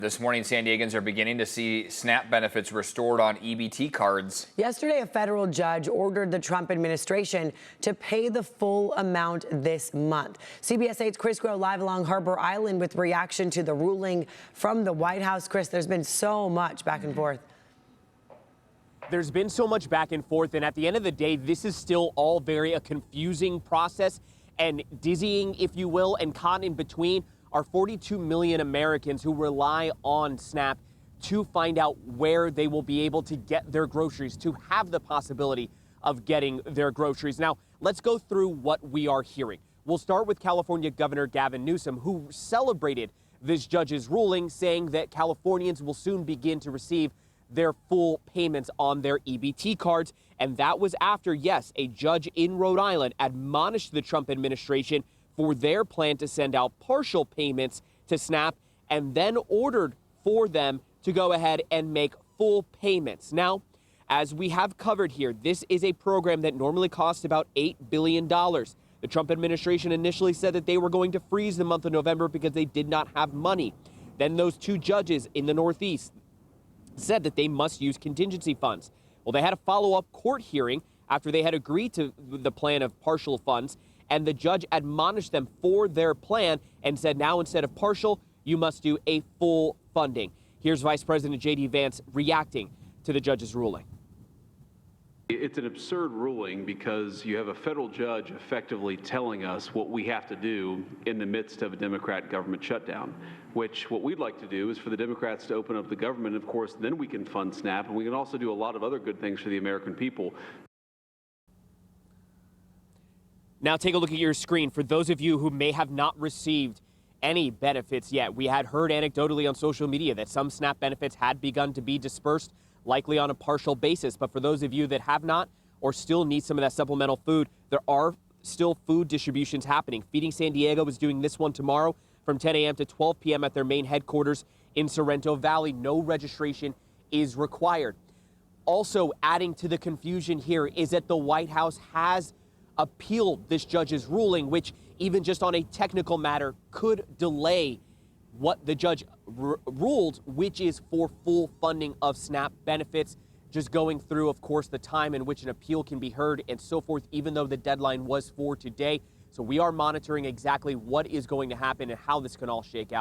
This morning, San Diegans are beginning to see SNAP benefits restored on EBT cards. Yesterday, a federal judge ordered the Trump administration to pay the full amount this month. CBS 8's Chris Groh live along Harbor Island with reaction to the ruling from the White House. Chris, there's been so much back and forth. There's been so much back and forth, and at the end of the day, this is still all very a confusing process and dizzying, if you will, and caught in between are 42 million Americans who rely on SNAP to find out where they will be able to get their groceries, to have the possibility of getting their groceries. Now, let's go through what we are hearing. We'll start with California Governor Gavin Newsom, who celebrated this judge's ruling, saying that Californians will soon begin to receive their full payments on their EBT cards. And that was after, yes, a judge in Rhode Island admonished the Trump administration for their plan to send out partial payments to SNAP and then ordered for them to go ahead and make full payments. Now, as we have covered here, this is a program that normally costs about $8 billion. The Trump administration initially said that they were going to freeze the month of November because they did not have money. Then those two judges in the Northeast said that they must use contingency funds. Well, they had a follow-up court hearing after they had agreed to the plan of partial funds, and the judge admonished them for their plan and said now instead of partial, you must do a full funding. Here's Vice President J.D. Vance reacting to the judge's ruling. It's an absurd ruling because you have a federal judge effectively telling us what we have to do in the midst of a Democrat government shutdown, which what we'd like to do is for the Democrats to open up the government. Of course, then we can fund SNAP, and we can also do a lot of other good things for the American people. Now take a look at your screen. For those of you who may have not received any benefits yet, we had heard anecdotally on social media that some SNAP benefits had begun to be dispersed, likely on a partial basis. But for those of you that have not or still need some of that supplemental food, there are still food distributions happening. Feeding San Diego is doing this one tomorrow from 10 a.m. to 12 p.m. at their main headquarters in Sorrento Valley. No registration is required. Also adding to the confusion here is that the White House has appealed this judge's ruling, which even just on a technical matter could delay what the judge ruled, which is for full funding of SNAP benefits. Just going through, of course, the time in which an appeal can be heard and so forth, even though the deadline was for today. So we are monitoring exactly what is going to happen and how this can all shake out.